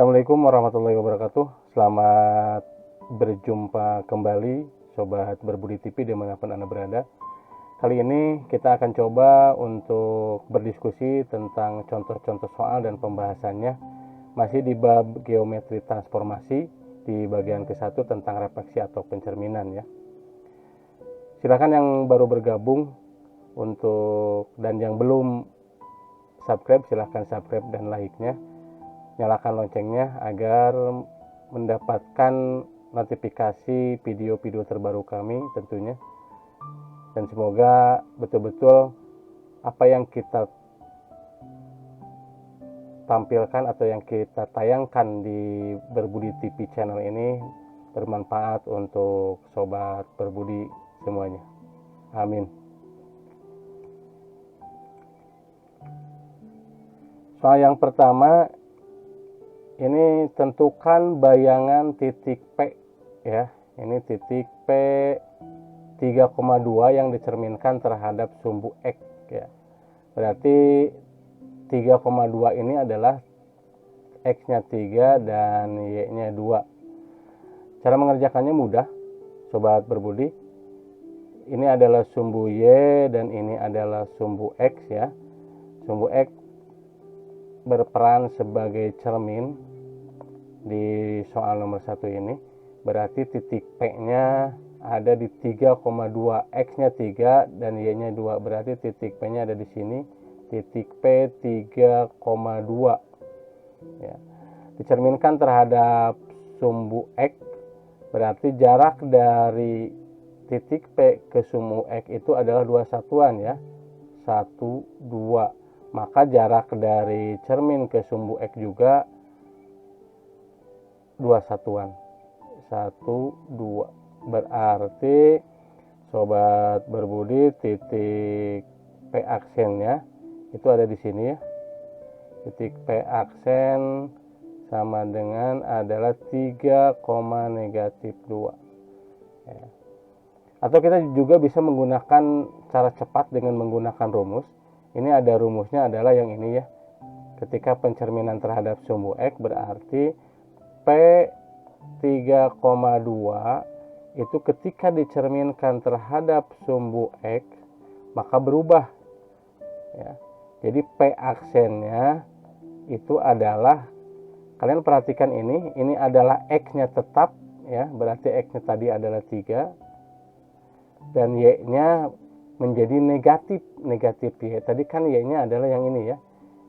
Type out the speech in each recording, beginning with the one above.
Assalamualaikum warahmatullahi wabarakatuh. Selamat berjumpa kembali Sobat Berbudi TV dimanapun Anda berada. Kali ini kita akan coba untuk berdiskusi tentang contoh-contoh soal dan pembahasannya. Masih di bab geometri transformasi di bagian ke-1 tentang refleksi atau pencerminan ya. Silakan yang baru bergabung dan yang belum subscribe, silahkan subscribe dan like-nya. Nyalakan loncengnya agar mendapatkan notifikasi video-video terbaru kami tentunya. Dan semoga betul-betul apa yang kita tampilkan atau yang kita tayangkan di Berbudi TV channel ini bermanfaat untuk Sobat Berbudi semuanya. Amin. Soal yang pertama, ini tentukan bayangan titik P ya. Ini titik P 3,2 yang dicerminkan terhadap sumbu X ya. Berarti 3,2 ini adalah X-nya 3 dan Y-nya 2. Cara mengerjakannya mudah, Sobat Berbudi. Ini adalah sumbu Y dan ini adalah sumbu X ya. Sumbu X berperan sebagai cermin di soal nomor 1 ini. Berarti titik P-nya ada di 3,2, X-nya 3 dan Y-nya 2. Berarti titik P-nya ada di sini, titik P 3,2 ya. Dicerminkan terhadap sumbu X, berarti jarak dari titik P ke sumbu X itu adalah 2 satuan ya. 1, 2. Maka jarak dari cermin ke sumbu X juga 2 satuan. 1, 2. Berarti Sobat Berbudi titik P aksennya itu ada di sini ya. Titik P aksen sama dengan adalah 3, negatif 2 ya. Atau kita juga bisa menggunakan cara cepat dengan menggunakan rumus. Ini ada rumusnya adalah yang ini ya. Ketika pencerminan terhadap sumbu X berarti P 3,2 itu ketika dicerminkan terhadap sumbu X maka berubah ya. Jadi P aksennya itu adalah, kalian perhatikan ini adalah X-nya tetap ya, berarti X-nya tadi adalah 3 dan Y-nya menjadi negatif Y. Tadi kan Y-nya adalah yang ini ya.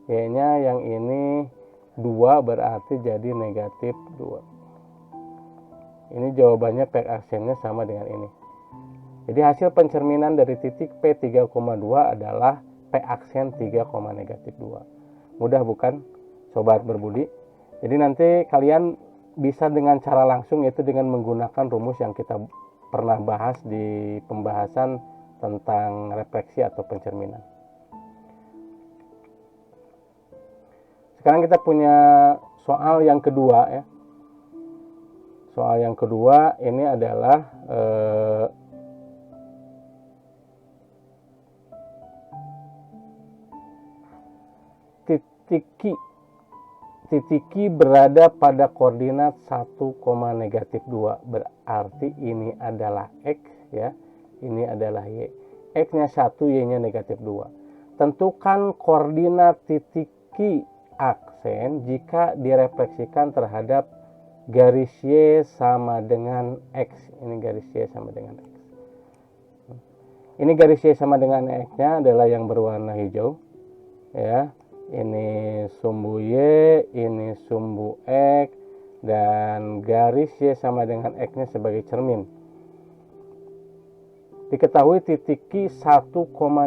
Y-nya yang ini 2 berarti jadi negatif 2. Ini jawabannya P aksennya sama dengan ini. Jadi hasil pencerminan dari titik P 3,2 adalah P aksen 3, negatif 2. Mudah bukan Sobat Berbudi? Jadi nanti kalian bisa dengan cara langsung, yaitu dengan menggunakan rumus yang kita pernah bahas di pembahasan tentang refleksi atau pencerminan. Sekarang kita punya soal yang kedua ya. Soal yang kedua ini adalah titik berada pada koordinat 1, negatif 2. Berarti ini adalah X ya. Ini adalah Y. X-nya 1, Y-nya negatif 2. Tentukan koordinat titik Q aksen jika direfleksikan terhadap garis Y sama dengan X. Ini garis Y sama dengan X. Ini garis Y sama dengan X-nya adalah yang berwarna hijau ya. Ini sumbu Y, ini sumbu X, dan garis Y sama dengan X-nya sebagai cermin. Diketahui titik Q 1,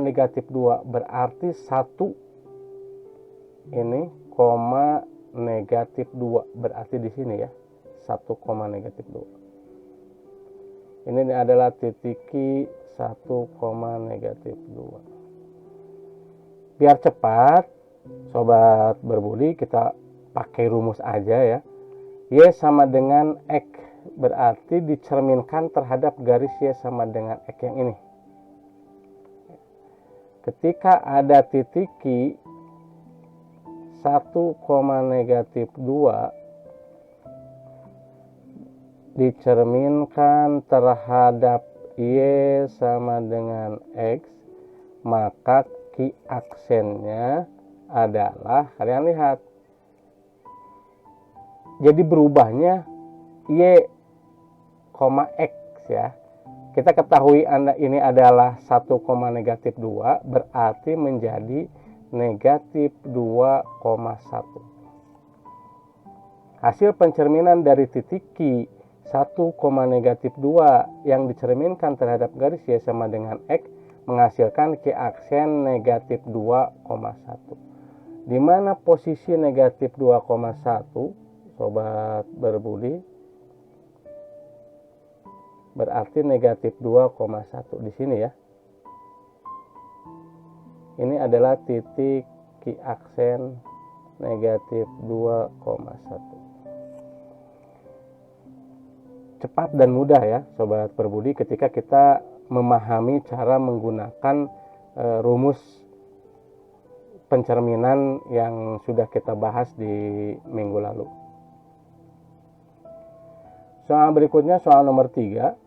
negatif 2, berarti 1 ini, negatif 2, berarti di sini ya, 1, negatif 2. Ini adalah titik Q 1, negatif 2. Biar cepat, Sobat Berbudi, kita pakai rumus aja ya. Y sama dengan X berarti dicerminkan terhadap garis Y sama dengan X yang ini. Ketika ada titik Q 1, negatif 2 dicerminkan terhadap Y sama dengan X, maka Ki aksennya adalah, kalian lihat, jadi berubahnya Y, X ya. Kita ketahui ini adalah 1, -2, berarti menjadi negatif 2,1. Hasil pencerminan dari titik Q 1, -2 yang dicerminkan terhadap garis Y sama dengan X menghasilkan Q aksen negatif 2,1. Di mana posisi negatif 2,1, sobat berbudi? Berarti negatif 2,1 di sini ya. Ini adalah titik Q aksen negatif 2,1. Cepat dan mudah ya sobat berbudi ketika kita memahami cara menggunakan rumus pencerminan yang sudah kita bahas di minggu lalu. Soal berikutnya, soal nomor 3.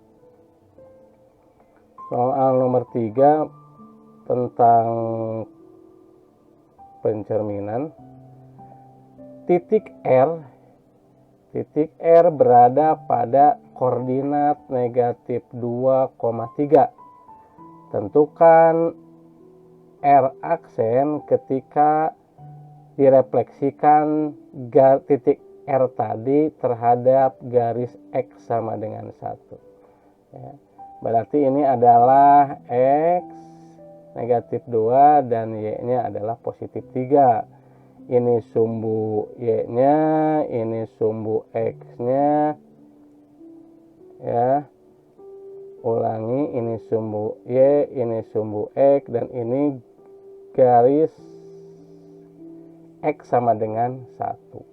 Soal nomor 3 tentang pencerminan. Titik R berada pada koordinat negatif 2,3. Tentukan R aksen ketika direfleksikan titik R tadi terhadap garis X sama dengan 1. Ya. Berarti ini adalah X negatif 2 dan Y-nya adalah positif 3. Ini sumbu Y-nya, ini sumbu X-nya. Ya. Ulangi, ini sumbu Y, ini sumbu X, dan ini garis X sama dengan 1.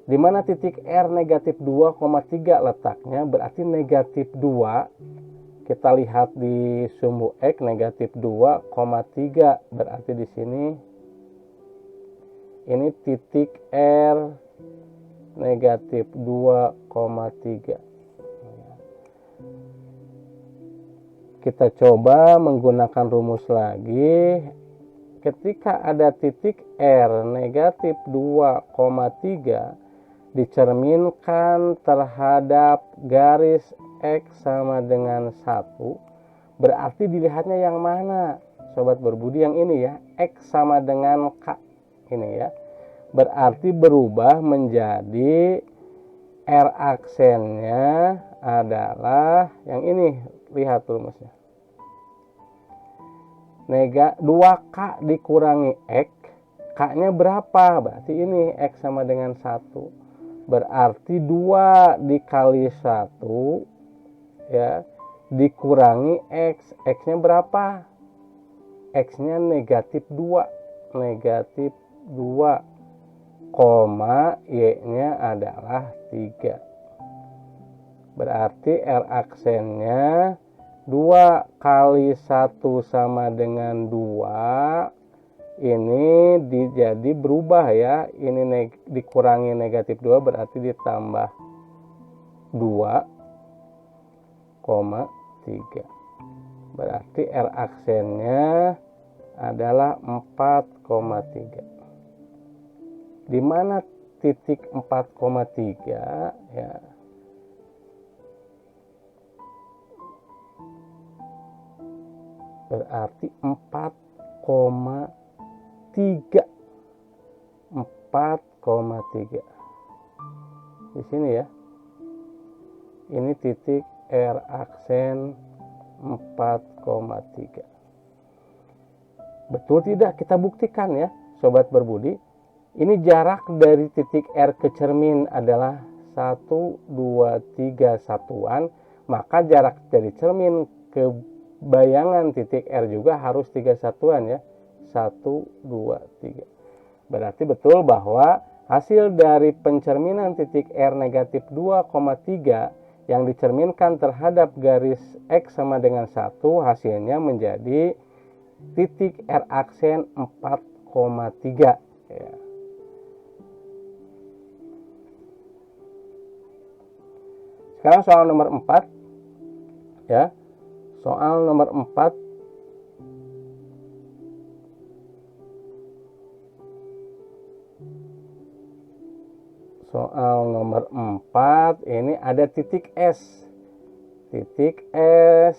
Di mana titik R negatif 2,3 letaknya, berarti negatif 2. Kita lihat di sumbu X negatif 2,3, berarti di sini ini titik R negatif 2,3. Kita coba menggunakan rumus lagi. Ketika ada titik R negatif 2,3 dicerminkan terhadap garis X sama dengan 1, berarti dilihatnya yang mana sobat berbudi? Yang ini ya, X sama dengan K ini ya. Berarti berubah menjadi R aksennya adalah yang ini. Lihat rumusnya. 2K dikurangi X, K-nya berapa? Berarti ini X sama dengan 1. Berarti 2 dikali 1 ya, dikurangi X. X-nya berapa? X-nya negatif 2. Negatif 2, Y-nya adalah 3. Berarti R aksennya 2 kali 1 sama dengan 2. Ini jadi berubah ya. Ini dikurangi negatif 2 berarti ditambah 2,3. Berarti R aksennya adalah 4,3. Di mana titik 4,3 ya? Berarti 4,3. 4,3 di sini ya. Ini titik R aksen 4,3. Betul tidak? Kita buktikan ya sobat berbudi. Ini jarak dari titik R ke cermin adalah 1, 2, 3 satuan. Maka jarak dari cermin ke bayangan titik R juga harus 3 satuan ya. 1, 2, 3. Berarti betul bahwa hasil dari pencerminan titik R negatif 2,3 yang dicerminkan terhadap garis X sama dengan 1, hasilnya menjadi titik R aksen 4,3 ya. Sekarang soal nomor 4 ya. Soal nomor 4 ini ada titik S. Titik S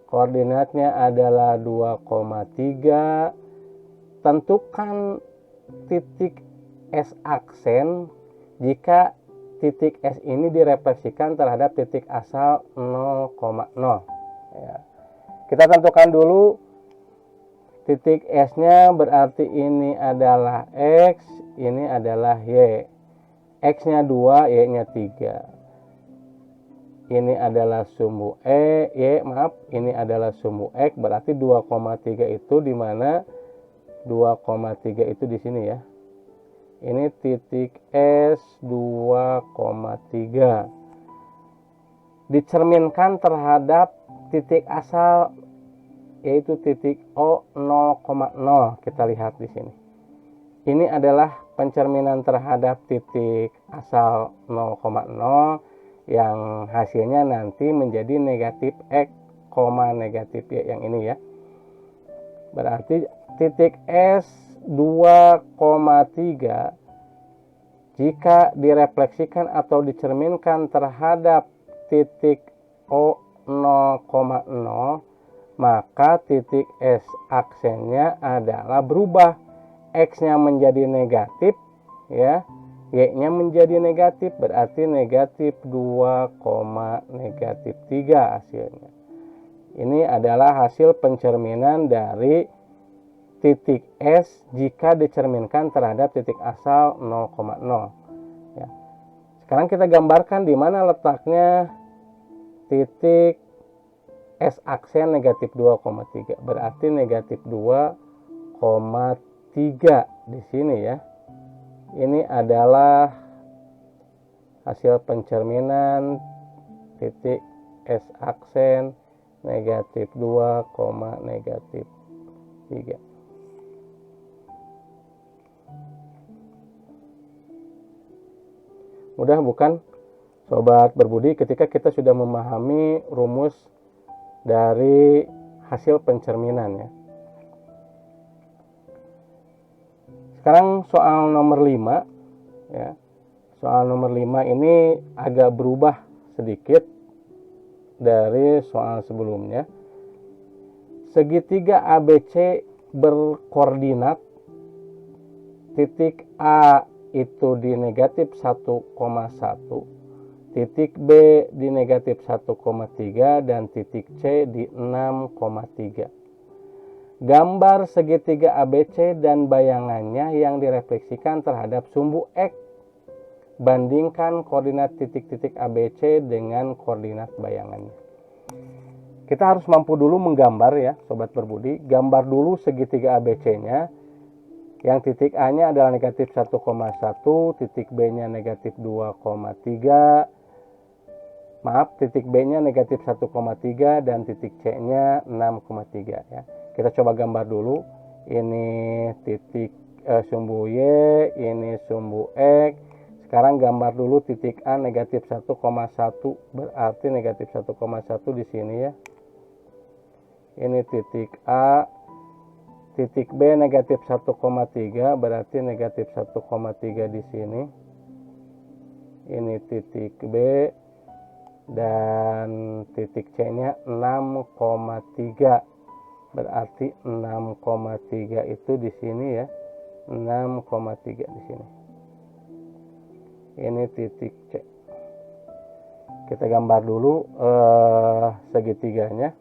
koordinatnya adalah 2,3. Tentukan titik S aksen jika titik S ini direfleksikan terhadap titik asal 0,0 ya. Kita tentukan dulu titik S-nya, berarti ini adalah X, ini adalah Y. X-nya 2, Y-nya 3. Ini adalah sumbu ini adalah sumbu X, berarti 2,3 itu di mana 2,3 itu di sini ya. Ini titik S 2,3 dicerminkan terhadap titik asal yaitu titik O 0,0. Kita lihat di sini. Ini adalah pencerminan terhadap titik asal 0,0 yang hasilnya nanti menjadi negatif X, negatif Y yang ini ya. Berarti titik S 2,3 jika direfleksikan atau dicerminkan terhadap titik O 0,0, maka titik S aksennya adalah berubah. X-nya menjadi negatif ya, Y-nya menjadi negatif, berarti negatif 2, negatif 3 hasilnya. Ini adalah hasil pencerminan dari titik S jika dicerminkan terhadap titik asal 0,0 ya. Sekarang kita gambarkan di mana letaknya titik S aksen negatif 2,3, berarti negatif 2,3 di sini ya. Ini adalah hasil pencerminan titik S aksen negatif 2, negatif 3. Mudah bukan sobat berbudi ketika kita sudah memahami rumus dari hasil pencerminan ya. Sekarang soal nomor 5 ya. Soal nomor 5 ini agak berubah sedikit dari soal sebelumnya. Segitiga ABC berkoordinat titik A itu di negatif 1,1, titik B di negatif 1,3 dan titik C di 6,3. Gambar segitiga ABC dan bayangannya yang direfleksikan terhadap sumbu X. Bandingkan koordinat titik-titik ABC dengan koordinat bayangannya. Kita harus mampu dulu menggambar ya, sobat berbudi. Gambar dulu segitiga ABC-nya. Yang titik A-nya adalah negatif 1,1, titik B-nya negatif 2,3. Maaf, titik B-nya negatif 1,3 dan titik C-nya 6,3 ya. Kita coba gambar dulu. Ini titik sumbu Y, ini sumbu X. Sekarang gambar dulu titik A negatif 1,1, berarti negatif 1,1 di sini ya. Ini titik A. Titik B negatif 1,3, berarti negatif 1,3 di sini. Ini titik B. Dan titik C-nya 6,3. Berarti 6,3 itu di sini ya. 6,3 di sini. Ini titik C. Kita gambar dulu segitiganya.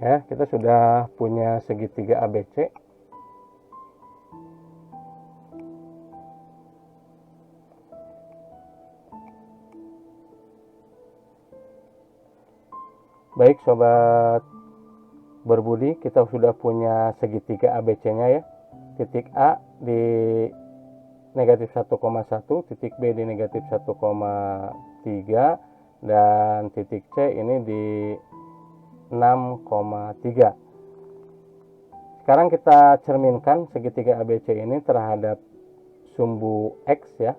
Ya, kita sudah punya segitiga ABC. Baik sobat berbudi, kita sudah punya segitiga ABC-nya ya. Titik A di negatif 1,1, titik B di negatif 1,3, dan titik C ini di 6,3. Sekarang kita cerminkan segitiga ABC ini terhadap sumbu X ya.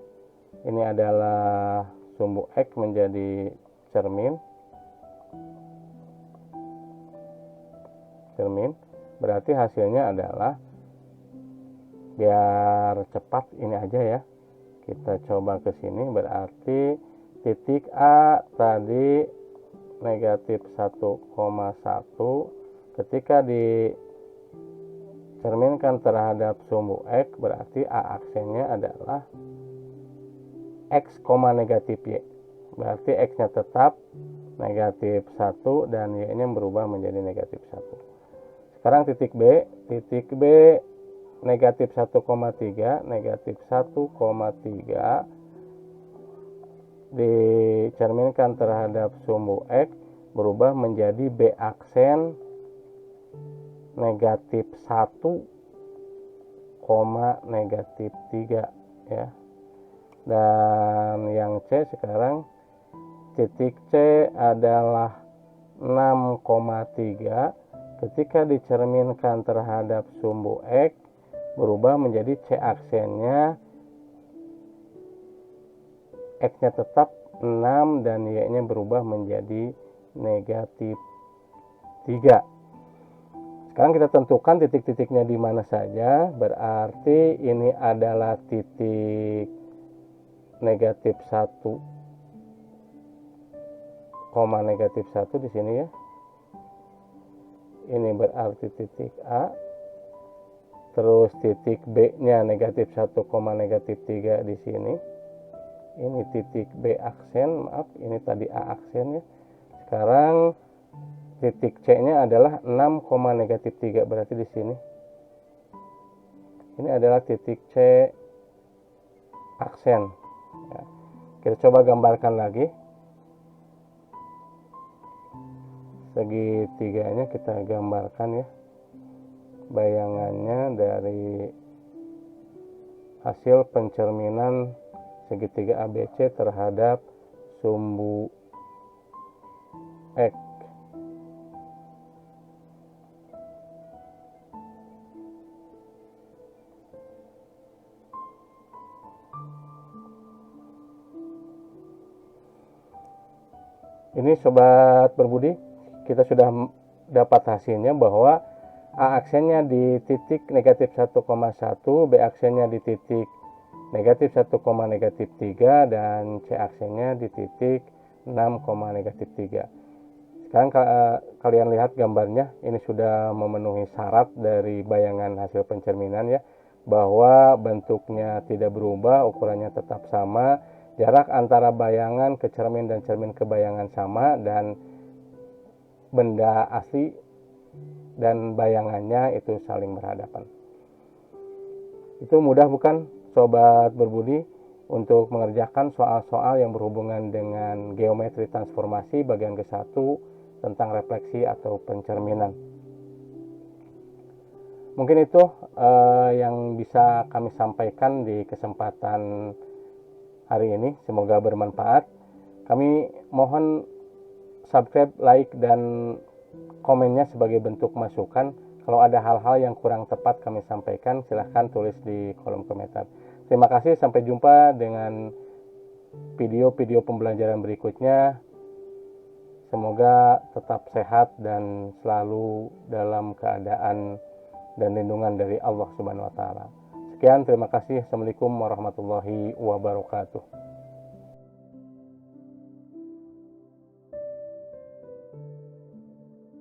Ini adalah sumbu X menjadi cermin. Berarti hasilnya adalah, biar cepat ini aja ya, kita coba ke sini. Berarti titik A tadi negatif 1,1, ketika dicerminkan terhadap sumbu X, berarti A aksennya adalah X, negatif Y. Berarti X nya tetap negatif 1 dan Y nya berubah menjadi negatif 1. Sekarang titik B negatif 1,3, negatif 1,3 dicerminkan terhadap sumbu X, berubah menjadi B aksen negatif 1, negatif 3 ya. Dan yang C sekarang, titik C adalah 6,3, ketika dicerminkan terhadap sumbu X, berubah menjadi C aksennya, X-nya tetap 6 dan Y-nya berubah menjadi negatif 3. Sekarang kita tentukan titik-titiknya di mana saja. Berarti ini adalah titik negatif 1, negatif 1 di sini ya. Ini berarti titik A. Terus titik B-nya negatif 1, negatif 3 di sini. Ini titik B aksen, maaf, ini tadi A aksen ya. Sekarang titik C-nya adalah 6, negatif 3, berarti di sini. Ini adalah titik C aksen. Ya. Kita coba gambarkan lagi. Segitiganya kita gambarkan ya, bayangannya dari hasil pencerminan segitiga ABC terhadap sumbu X. Ini sobat berbudi, kita sudah dapat hasilnya bahwa A aksennya di titik negatif 1,1, B aksennya di titik negatif 1, negatif 3, dan C aksennya di titik 6, negatif 3. Sekarang kalian lihat gambarnya, ini sudah memenuhi syarat dari bayangan hasil pencerminan ya, bahwa bentuknya tidak berubah, ukurannya tetap sama, jarak antara bayangan ke cermin dan cermin ke bayangan sama, dan benda asli dan bayangannya itu saling berhadapan. Itu mudah bukan sobat berbudi untuk mengerjakan soal-soal yang berhubungan dengan geometri transformasi bagian ke-1 tentang refleksi atau pencerminan. Mungkin itu yang bisa kami sampaikan di kesempatan hari ini. Semoga bermanfaat. Kami mohon subscribe, like, dan komennya sebagai bentuk masukan. Kalau ada hal-hal yang kurang tepat kami sampaikan, silahkan tulis di kolom komentar. Terima kasih, sampai jumpa dengan video-video pembelajaran berikutnya. Semoga tetap sehat dan selalu dalam keadaan dan lindungan dari Allah Subhanahu wa Ta'ala. Sekian, terima kasih. Assalamualaikum warahmatullahi wabarakatuh.